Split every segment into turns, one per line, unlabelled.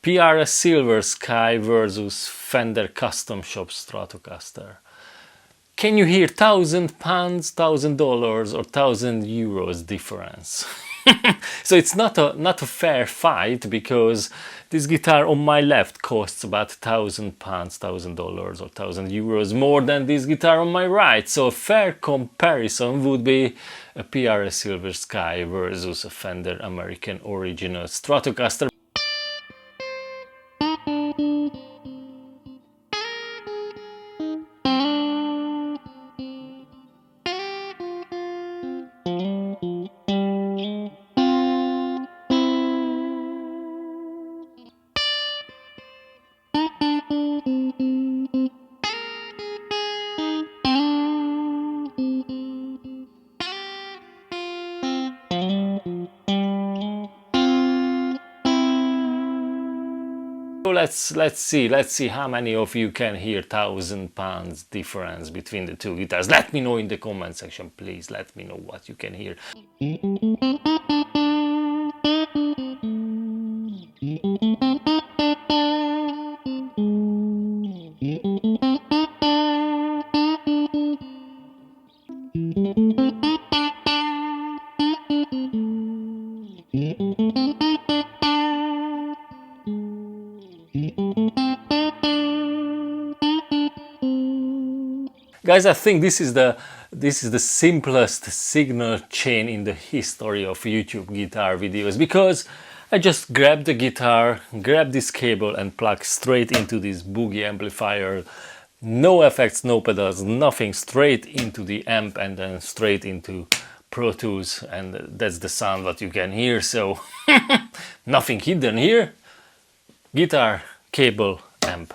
PRS Silver Sky versus Fender Custom Shop Stratocaster. Can you hear £1,000, $1,000 or €1,000 difference? So it's not a fair fight, because this guitar on my left costs about £1,000, $1,000 or €1,000 more than this guitar on my right. So a fair comparison would be a PRS Silver Sky versus a Fender American Original Stratocaster. Let's see how many of you can hear £1,000 difference between the two guitars. Let me know in the comment section, please. Let me know what you can hear. Guys, I think this is the simplest signal chain in the history of YouTube guitar videos, because I just grab the guitar, grab this cable and plug straight into this Boogie amplifier. No effects, no pedals, nothing, straight into the amp and then straight into Pro Tools, and that's the sound that you can hear. So nothing hidden here. Guitar, cable, amp.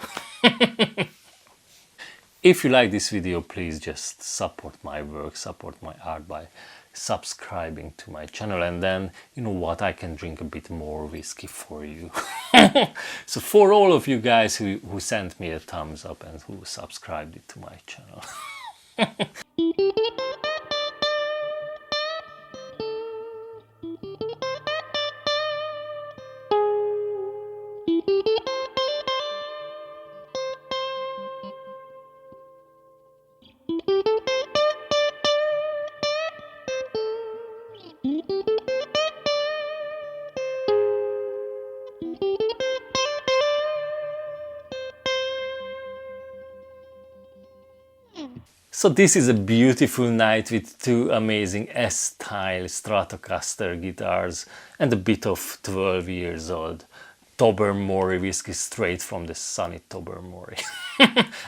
If you like this video, please just support my work, support my art by subscribing to my channel, and then, you know what, I can drink a bit more whiskey for you. So for all of you guys who sent me a thumbs up and who subscribed it to my channel. So this is a beautiful night with two amazing S-style Stratocaster guitars and a bit of 12 years old Tobermory whiskey straight from the sunny Tobermory.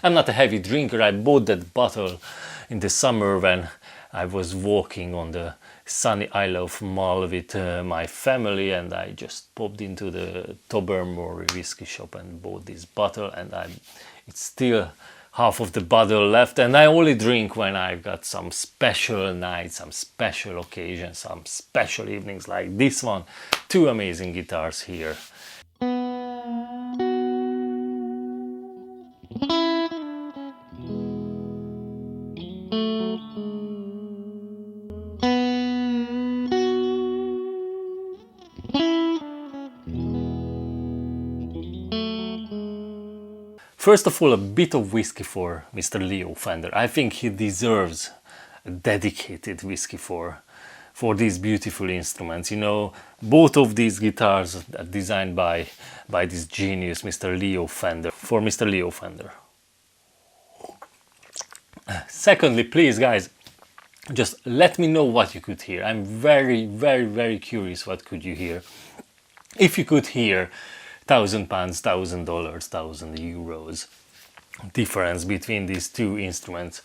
I'm not a heavy drinker. I bought that bottle in the summer when I was walking on the sunny Isle of Mull with my family, and I just popped into the Tobermory whiskey shop and bought this bottle, and it's still half of the bottle left, and I only drink when I've got some special nights, some special occasions, some special evenings like this one. Two amazing guitars here. First of all, a bit of whiskey for Mr. Leo Fender. I think he deserves a dedicated whiskey for these beautiful instruments. You know, both of these guitars are designed by this genius, Mr. Leo Fender, for Mr. Leo Fender. Secondly, please guys, just let me know what you could hear. I'm very, very, very curious what could you hear. If you could hear £1,000, $1,000, €1,000 difference between these two instruments.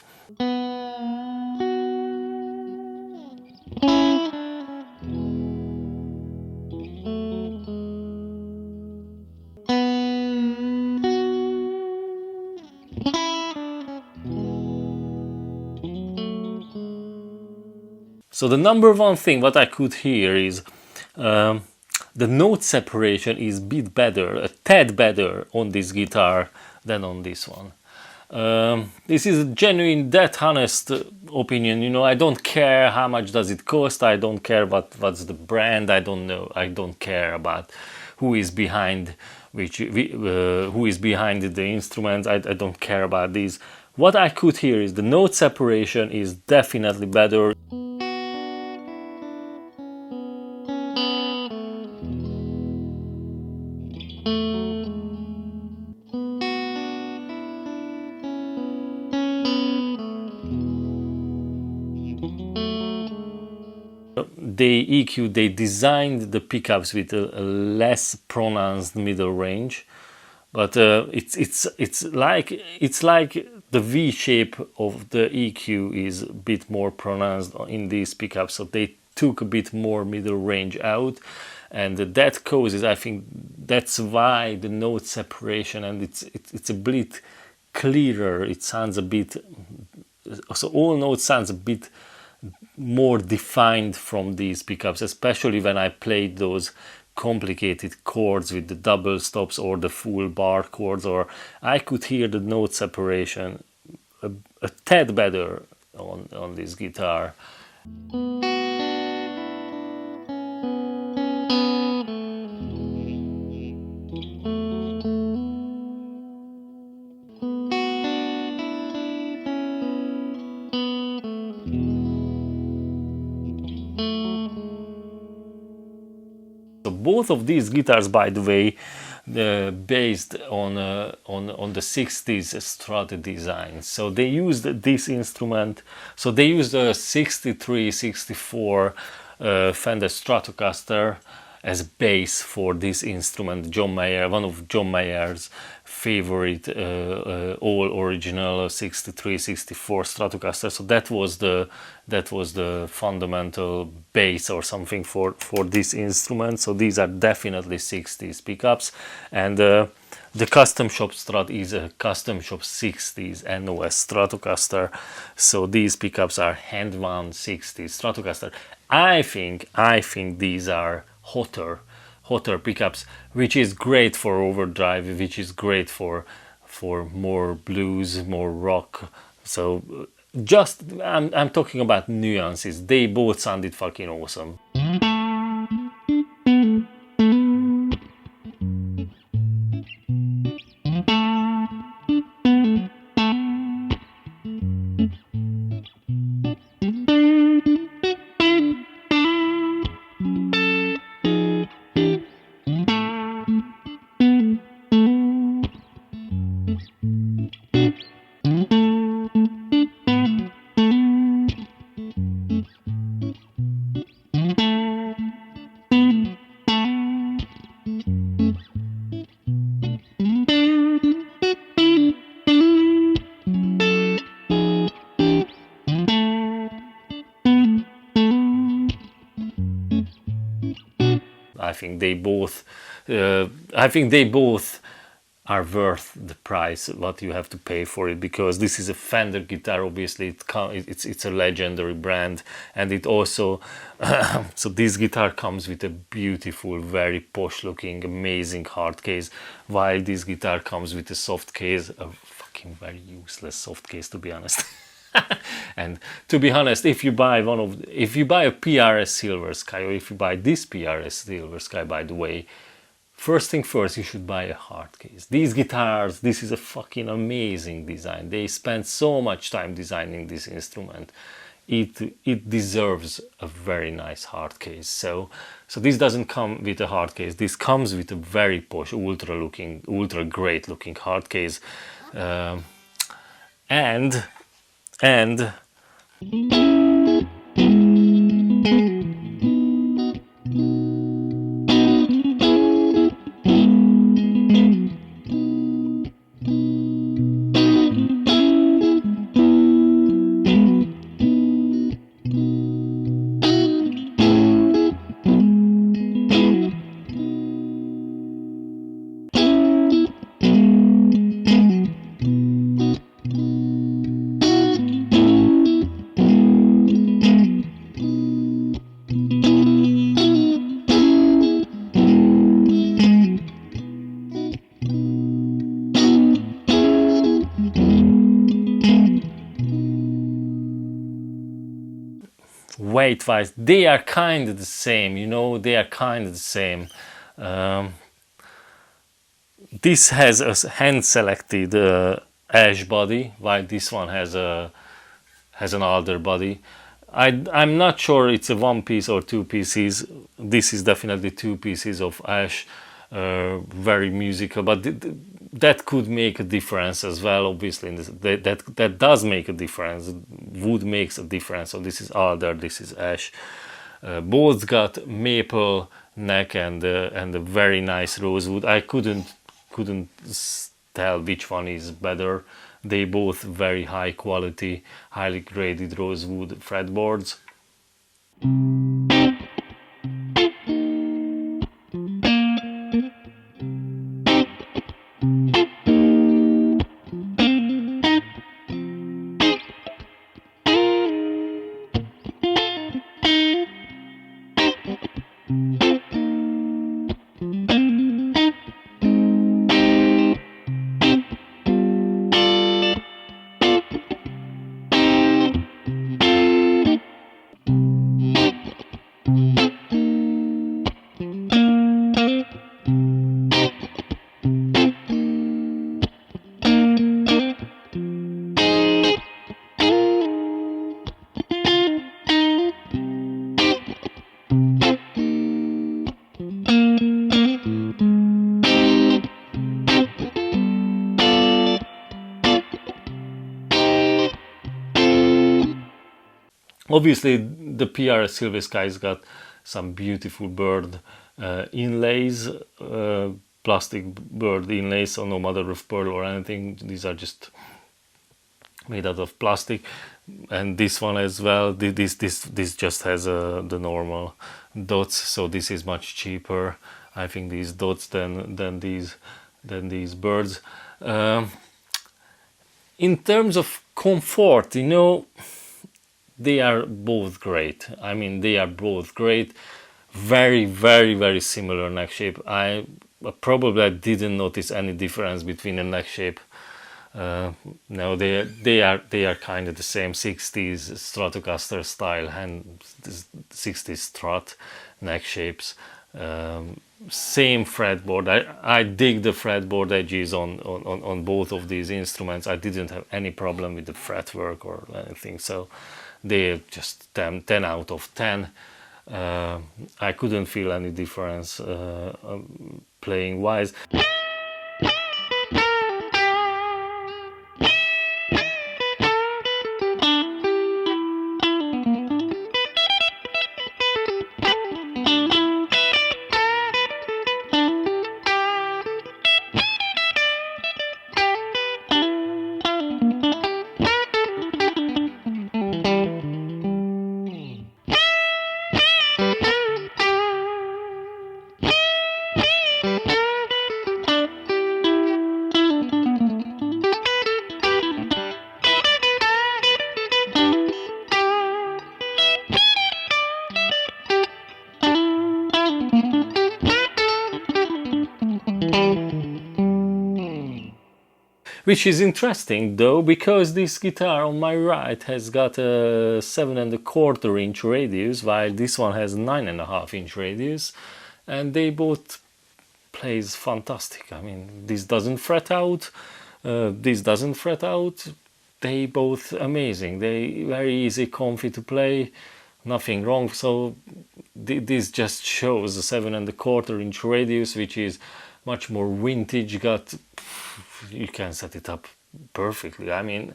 So the number one thing what I could hear is the note separation is a bit better, a tad better on this guitar than on this one. This is a genuine, that honest opinion. You know, I don't care how much does it cost. I don't care what's the brand. I don't know. I don't care about who is behind who is behind the instruments. I don't care about these. What I could hear is the note separation is definitely better. They designed the pickups with a less pronounced middle range, but it's like the V shape of the EQ is a bit more pronounced in these pickups, so they took a bit more middle range out, and that causes, I think that's why the note separation, and it's a bit clearer. It sounds a bit, so all notes sounds a bit more defined from these pickups, especially when I played those complicated chords with the double stops or the full bar chords, or I could hear the note separation a tad better on this guitar. So both of these guitars, by the way, based on the 60s Strat design. So they used this instrument. So they used a 63, 64 Fender Stratocaster as base for this instrument. John Mayer, one of John Mayer's favorite all original 63, 64 Stratocaster. So that was the fundamental base or something for this instrument. So these are definitely 60s pickups, and the custom shop Strat is a custom shop 60s NOS Stratocaster. So these pickups are hand-wound 60s Stratocaster. I think these are hotter pickups, which is great for overdrive, which is great for more blues, more rock. So just I'm talking about nuances. They both sounded fucking awesome. I think they both are worth the price what you have to pay for it, because this is a Fender guitar. Obviously it's a legendary brand, and it also so this guitar comes with a beautiful, very posh looking, amazing hard case, while this guitar comes with a soft case, a fucking very useless soft case, to be honest. And to be honest, if you buy a PRS Silver Sky, or if you buy this PRS Silver Sky, by the way, first thing first, you should buy a hard case. These guitars, this is a fucking amazing design. They spent so much time designing this instrument. It deserves a very nice hard case. So this doesn't come with a hard case. This comes with a very posh, ultra great looking hard case, and height wise, they are kind of the same, you know, they are kind of the same. This has a hand selected ash body, while this one has an alder body. I'm not sure it's a one piece or two pieces. This is definitely two pieces of ash, very musical, but that could make a difference as well. Obviously, that does make a difference. Wood makes a difference. So this is alder, this is ash. Both got maple neck and a very nice rosewood. I couldn't tell which one is better. They both very high quality, highly graded rosewood fretboards. Obviously, the PRS Silver Sky's got some beautiful bird inlays, plastic bird inlays, so no mother of pearl or anything. These are just made out of plastic. And this one as well. This just has the normal dots, so this is much cheaper. I think these dots than these birds. In terms of comfort, you know, they are both great. I mean, they are both great. Very, very, very similar neck shape. I probably didn't notice any difference between the neck shape. No, they are kind of the same 60s Stratocaster style and 60s Strat neck shapes. Same fretboard. I dig the fretboard edges on both of these instruments. I didn't have any problem with the fretwork or anything, so they're just 10 out of 10. I couldn't feel any difference playing wise. Which is interesting though, because this guitar on my right has got a 7.25 inch radius, while this one has 9.5 inch radius, and they both plays fantastic. I mean, this doesn't fret out, this doesn't fret out. They both amazing. They very easy, comfy to play, nothing wrong. So this just shows a 7.25 inch radius, which is much more vintage. You can set it up perfectly. I mean,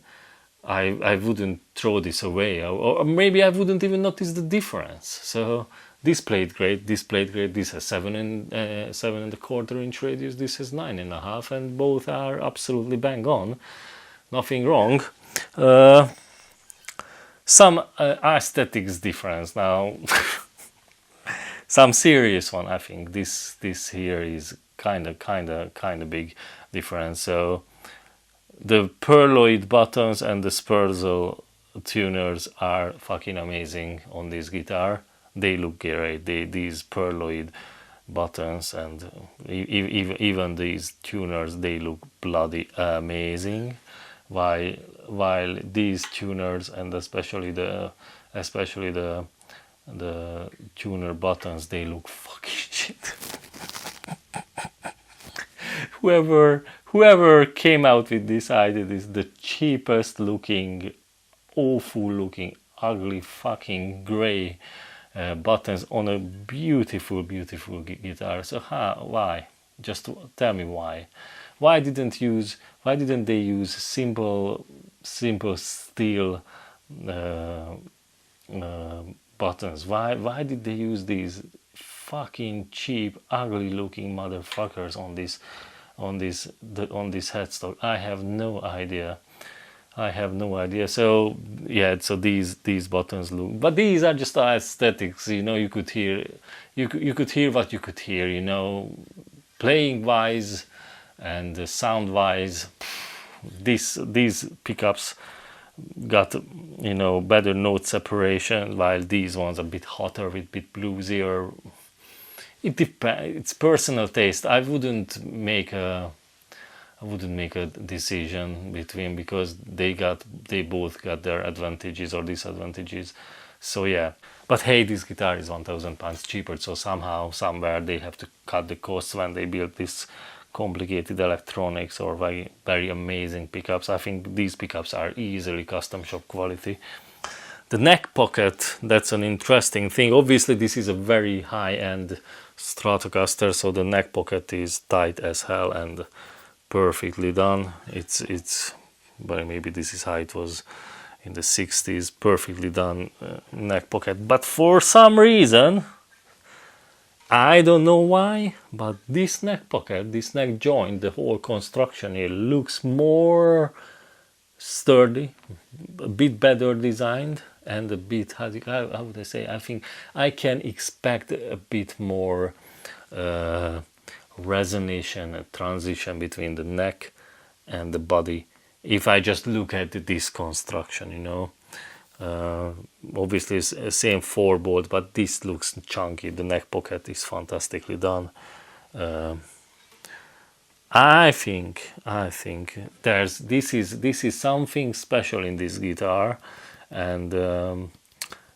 I wouldn't throw this away, or maybe I wouldn't even notice the difference. So this played great. This played great. This has 7.25 inch radius. This has 9.5, and both are absolutely bang on. Nothing wrong. Some aesthetics difference now. Some serious one. I think this here is kind of big difference. So the pearloid buttons and the Spurzle tuners are fucking amazing on this guitar. They look great. These pearloid buttons and even these tuners, they look bloody amazing. While these tuners and especially the the tuner buttons, they look fucking shit. Whoever came out with this idea is the cheapest looking, awful looking, ugly fucking gray buttons on a beautiful guitar. So why? Just tell me why. Why didn't they use simple steel buttons? Why did they use these fucking cheap, ugly looking motherfuckers on this headstock? I have no idea. So yeah, so these buttons look, but these are just aesthetics, you know. You could hear what you could hear, you know, playing wise and sound wise. These pickups got, you know, better note separation, while these ones are a bit hotter, a bit bluesier. It depends. It's personal taste. I wouldn't make a decision between, because they both got their advantages or disadvantages. So yeah, but hey, this guitar is £1,000 cheaper, so somehow, somewhere they have to cut the costs when they build this complicated electronics or very, very amazing pickups. I think these pickups are easily custom shop quality. The neck pocket, that's an interesting thing. Obviously this is a very high-end Stratocaster, so the neck pocket is tight as hell and perfectly done. It's but maybe this is how it was in the 60s. Perfectly done neck pocket, but for some reason, I don't know why, but this neck pocket, this neck joint, the whole construction here looks more sturdy, a bit better designed, and a bit, how would I say, I think I can expect a bit more resonation, a transition between the neck and the body if I just look at this construction, you know. Obviously it's the same 4-bolt, but this looks chunky. The neck pocket is fantastically done. I think this is something special in this guitar, and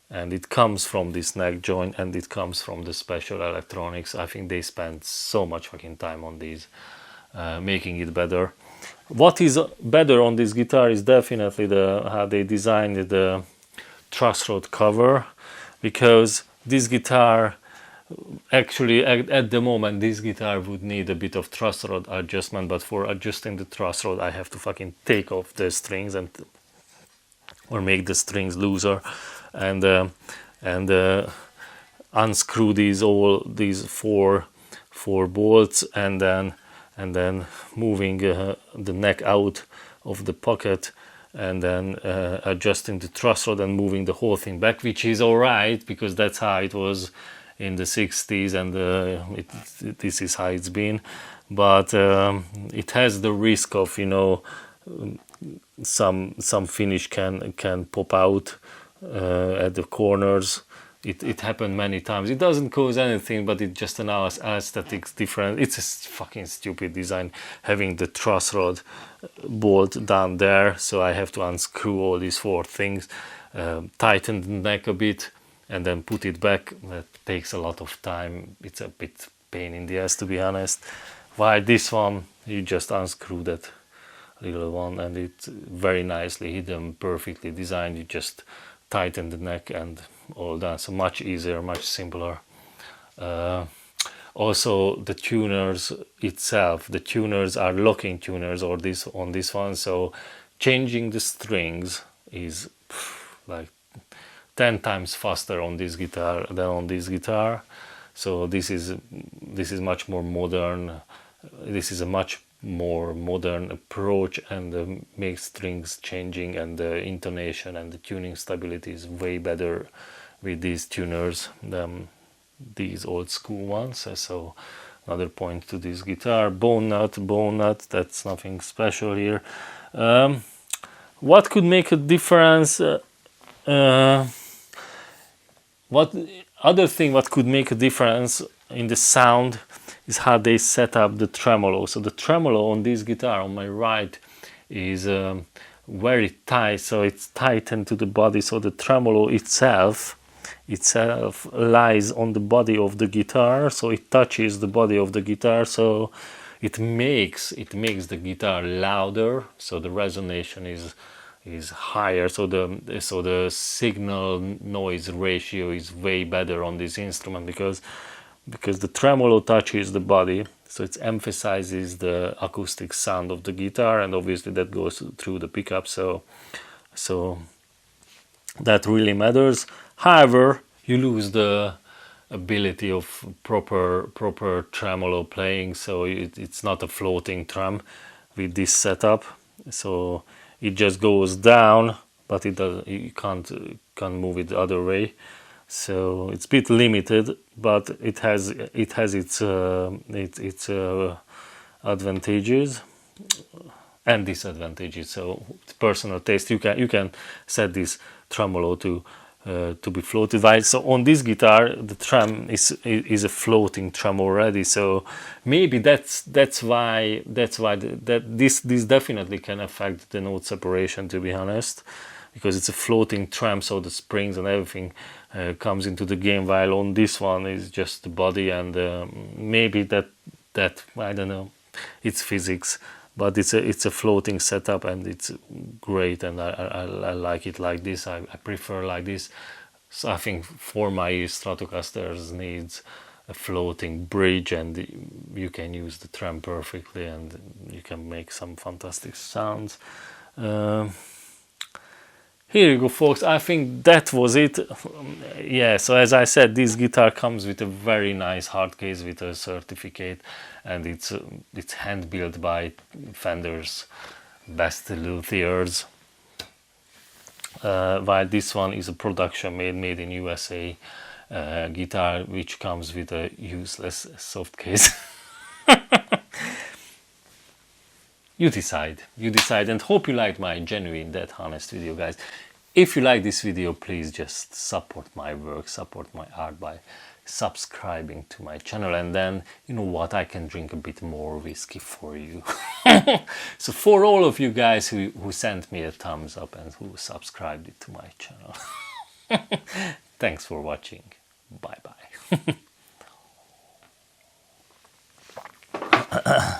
it comes from this neck joint, and it comes from the special electronics. I think they spent so much fucking time on these, making it better. What is better on this guitar is definitely how they designed the Truss Rod cover, because this guitar, actually at the moment, this guitar would need a bit of truss rod adjustment, but for adjusting the truss rod I have to fucking take off the strings or make the strings looser and unscrew these four bolts, and then moving the neck out of the pocket, and then adjusting the truss rod and moving the whole thing back, which is alright because that's how it was in the 60s, and this is how it's been. But it has the risk of, you know, some finish can pop out at the corners. It happened many times. It doesn't cause anything, but it's just an aesthetics difference. It's a fucking stupid design having the truss rod bolt down there, so I have to unscrew all these four things, tighten the neck a bit, and then put it back. That takes a lot of time. It's a bit pain in the ass, to be honest. While this one, you just unscrew that little one, and it's very nicely hidden, perfectly designed. You just tighten the neck and all done. So much easier, much simpler. Also the tuners itself, the tuners are locking tuners on this one, so changing the strings is like 10 times faster on this guitar than on this guitar. So this is much more modern. This is a much more modern approach, and makes strings changing, and the intonation and the tuning stability is way better with these tuners than these old school ones. So another point to this guitar. Bone nut, that's nothing special here. What could make a difference? What could make a difference in the sound is how they set up the tremolo. So the tremolo on this guitar on my right is very tight, so it's tightened to the body, so the tremolo itself itself lies on the body of the guitar, so it touches the body of the guitar, so it makes the guitar louder, so the resonation is higher, so the signal noise ratio is way better on this instrument, because the tremolo touches the body, so it emphasizes the acoustic sound of the guitar, and obviously that goes through the pickup, so that really matters. However, you lose the ability of proper tremolo playing, so it's not a floating trem with this setup, so it just goes down, but you can't move it the other way, so it's a bit limited, but it has its advantages and disadvantages. So personal taste, you can set this tremolo to be floated. While so on this guitar the trem is a floating trem already, so maybe that's why this definitely can affect the note separation, to be honest, because it's a floating trem, so the springs and everything comes into the game, while on this one is just the body, and maybe that I don't know, it's physics, but it's a floating setup, and it's great, and I like it like this. I prefer like this. So I think for my Stratocasters needs a floating bridge, and you can use the trem perfectly, and you can make some fantastic sounds. Here you go, folks. I think that was it. Yeah, so as I said, this guitar comes with a very nice hard case with a certificate, and it's hand built by Fender's best luthiers. While this one is a production made in USA guitar, which comes with a useless soft case. You decide, and hope you liked my genuine, that honest video, guys. If you like this video, please just support my work, support my art by subscribing to my channel, and then, you know what, I can drink a bit more whiskey for you. So for all of you guys who sent me a thumbs up and who subscribed it to my channel, thanks for watching. Bye bye.